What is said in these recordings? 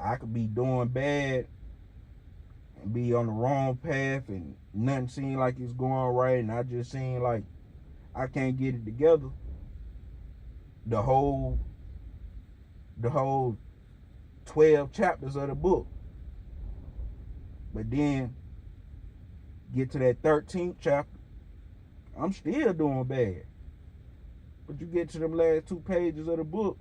I could be doing bad and be on the wrong path and nothing seem like it's going right, and I just seem like I can't get it together. The whole 12 chapters of the book. But then get to that 13th chapter, I'm still doing bad. But you get to them last 2 pages of the book,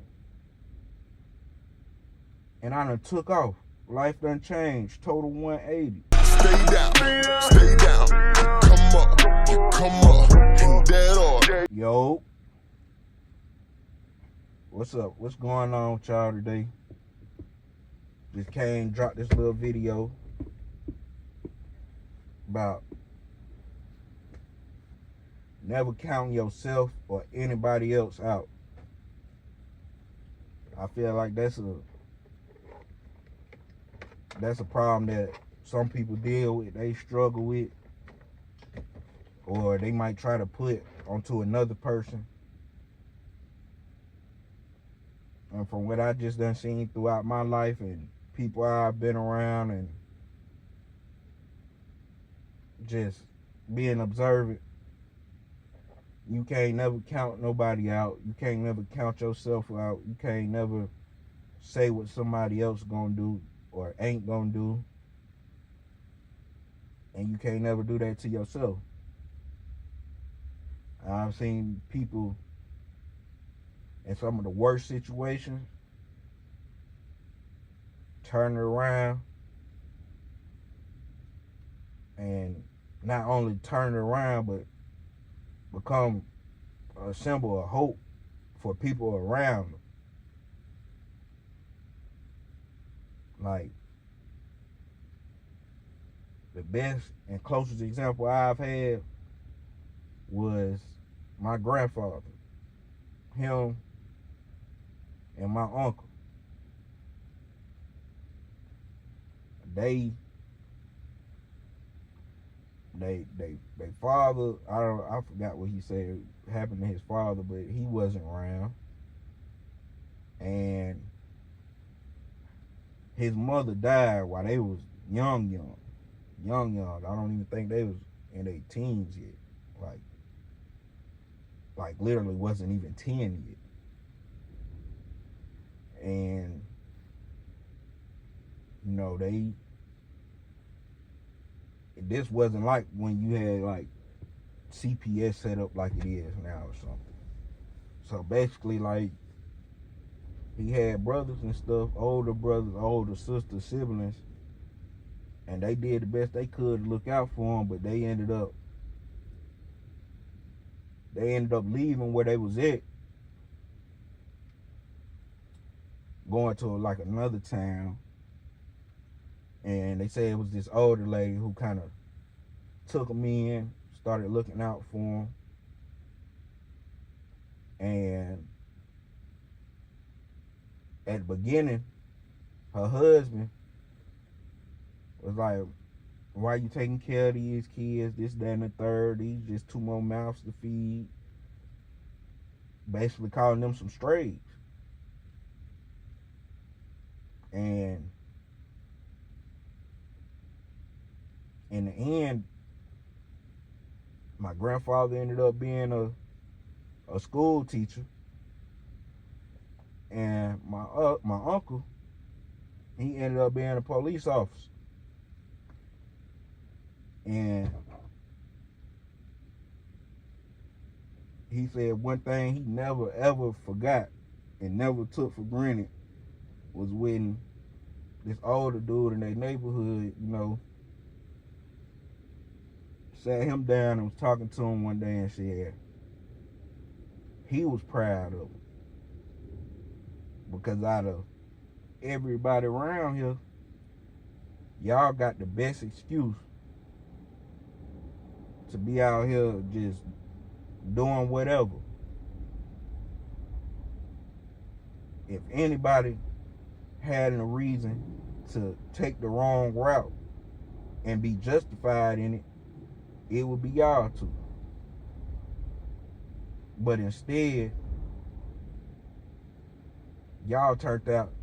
and I done took off. Life done changed. Total 180. Stay down, stay down. Come up, and dead on. Yo. What's up? What's going on with y'all today? Just came, dropped this little video about never counting yourself or anybody else out. I feel like that's a problem that some people deal with, they struggle with, or they might try to put onto another person. And from what I just done seen throughout my life and people I've been around and just being observant, you can't never count nobody out. You can't never count yourself out. You can't never say what somebody else gonna do or ain't gonna do. And you can't never do that to yourself. I've seen people in some of the worst situations turn it around, and not only turn it around, but become a symbol of hope for people around them. Like, the best and closest example I've had was my grandfather. Him and my uncle. They father, I forgot what he said happened to his father, but he wasn't around. And his mother died while they was young. I don't even think they was in their teens yet. Like literally wasn't even 10 yet. And you know, this wasn't like when you had like CPS set up like it is now or something. So basically, like, he had brothers and stuff, older brothers, older sisters, siblings, and they did the best they could to look out for him, but they ended up leaving where they was at, going to like another town. And they said it was this older lady who kind of took him in, started looking out for him. And at the beginning, her husband was like, why you taking care of these kids, this, that, and the third? These just 2 more mouths to feed. Basically calling them some strays. And in the end, my grandfather ended up being a school teacher, and my uncle, he ended up being a police officer. And he said one thing he never ever forgot and never took for granted was when this older dude in their neighborhood, you know, sat him down and was talking to him one day and said he was proud of him because out of everybody around here, y'all got the best excuse to be out here just doing whatever. If anybody had a reason to take the wrong route and be justified in it, it would be y'all two. But instead, y'all turned out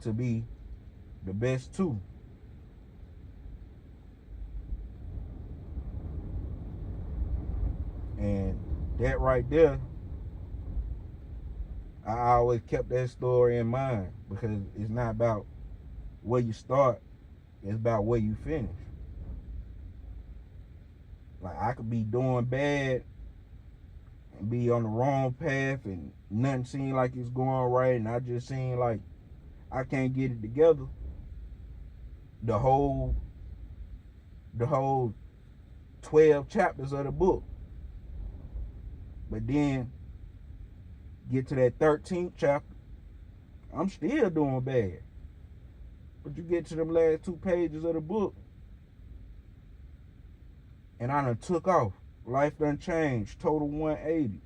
to be the best too. And that right there, I always kept that story in mind, because it's not about where you start, it's about where you finish. Like, I could be doing bad and be on the wrong path and nothing seem like it's going right, and I just seem like I can't get it together. The whole 12 chapters of the book. But then get to that 13th chapter, I'm still doing bad. But you get to them last 2 pages of the book, and I done took off. Life done changed. Total 180.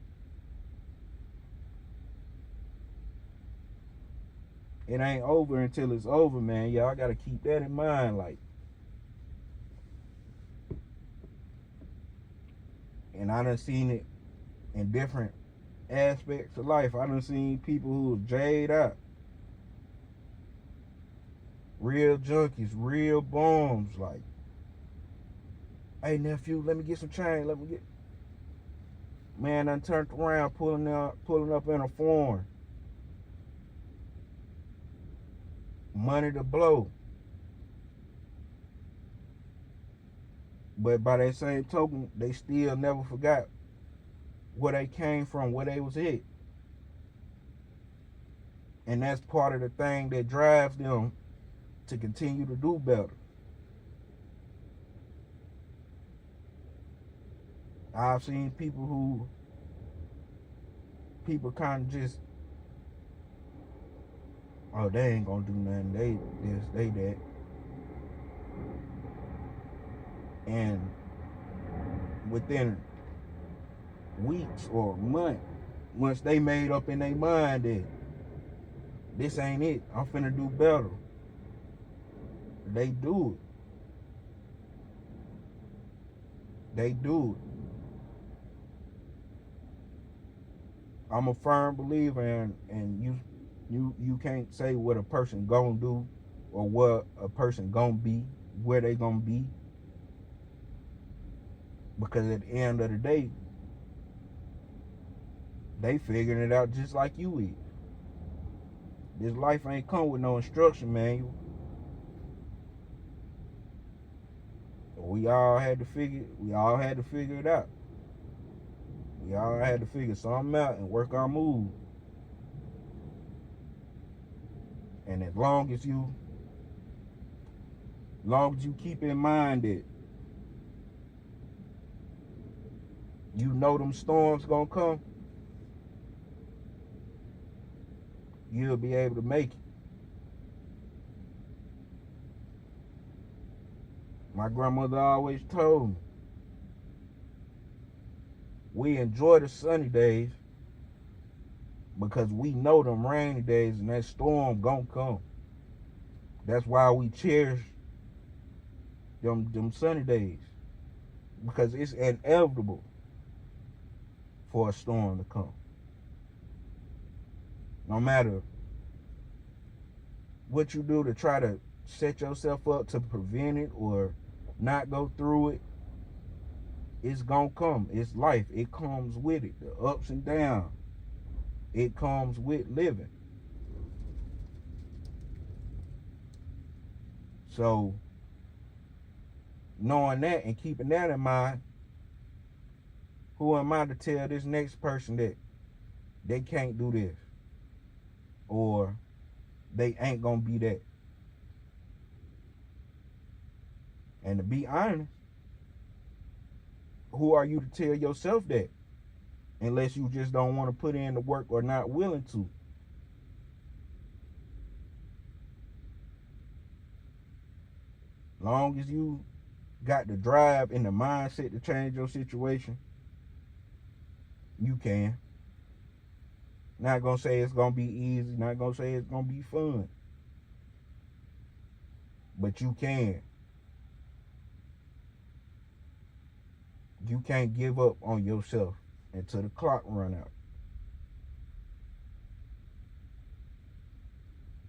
It ain't over until it's over, man. Y'all gotta keep that in mind. Like, and I done seen it in different aspects of life. I done seen people who was jayed out. Real junkies, real bums. Like, hey nephew, let me get some change. Let me get. Man, done turned around, pulling up in a foreign. Money to blow. But by that same token, they still never forgot where they came from, where they was at. And that's part of the thing that drives them to continue to do better. I've seen people kind of just, oh, they ain't gonna do nothing, they this, they that. And within weeks or months, once they made up in their mind that this ain't it, I'm finna do better, they do it. They do it. I'm a firm believer and you can't say what a person gonna do or what a person gonna be, where they gonna be. Because at the end of the day, they figuring it out just like you is. This life ain't come with no instruction manual. We all had to figure it out. We all had to figure something out and work our move. And as long as you keep in mind that you know them storms gonna come, you'll be able to make it. My grandmother always told me, we enjoy the sunny days because we know them rainy days and that storm gonna come. That's why we cherish them sunny days, because it's inevitable for a storm to come. No matter what you do to try to set yourself up to prevent it or not go through it, it's gonna come. It's life. It comes with it. The ups and downs. It comes with living. So, knowing that and keeping that in mind, who am I to tell this next person that they can't do this or they ain't gonna be that? And to be honest, who are you to tell yourself that? Unless you just don't want to put in the work or not willing to. Long as you got the drive and the mindset to change your situation, you can. Not gonna say it's gonna be easy, not gonna say it's gonna be fun, but you can. You can't give up on yourself until the clock run out.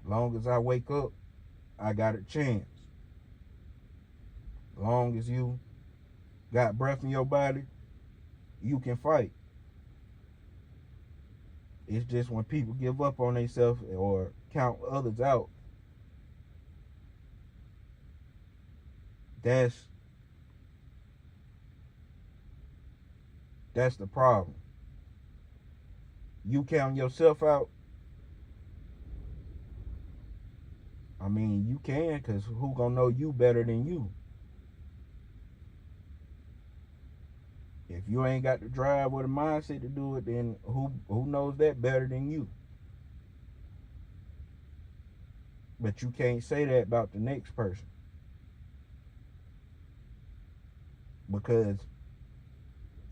Long as I wake up, I got a chance. Long as you got breath in your body, you can fight. It's just when people give up on themselves or count others out, that's the problem. You count yourself out. I mean, you can, because who gonna know you better than you? If you ain't got the drive or the mindset to do it, then who knows that better than you? But you can't say that about the next person, because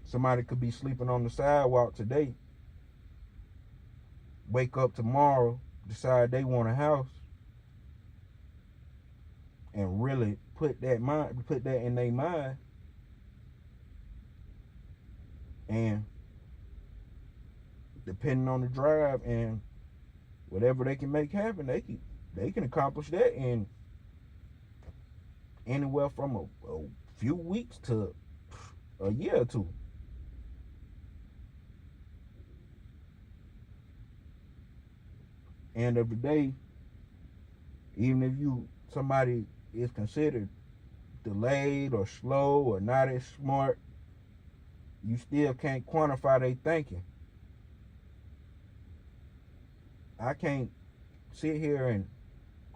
somebody could be sleeping on the sidewalk today, wake up tomorrow, decide they want a house, and really put that in their mind, and depending on the drive and whatever they can make happen, they can accomplish that in anywhere from a few weeks to a year or two. End of the day, even if somebody is considered delayed or slow or not as smart, you still can't quantify their thinking. I can't sit here and,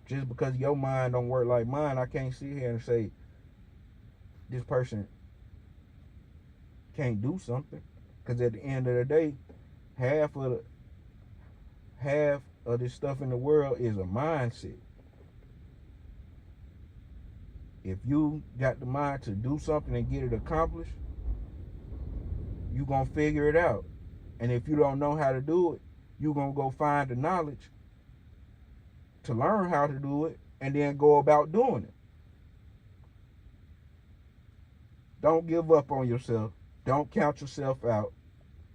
just because your mind don't work like mine, I can't sit here and say this person can't do something. Because at the end of the day, half of this stuff in the world is a mindset. If you got the mind to do something and get it accomplished, you're going to figure it out. And if you don't know how to do it, you're going to go find the knowledge to learn how to do it and then go about doing it. Don't give up on yourself. Don't count yourself out.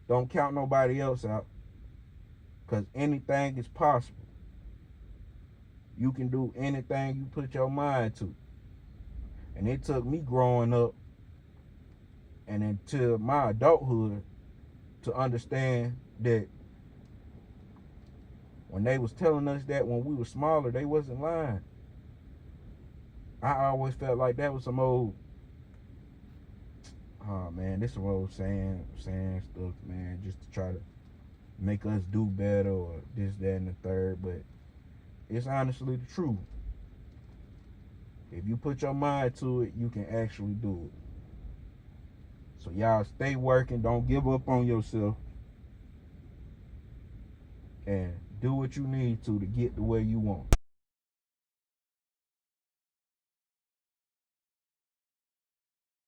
Don't count nobody else out. Because anything is possible. You can do anything you put your mind to. And it took me growing up and into my adulthood to understand that when they was telling us that when we were smaller, they wasn't lying. I always felt like that was some old, oh man, this some old saying stuff, man, just to try to make us do better or this, that, and the third. But it's honestly the truth. If you put your mind to it, you can actually do it. So y'all stay working. Don't give up on yourself. And do what you need to get to where you want.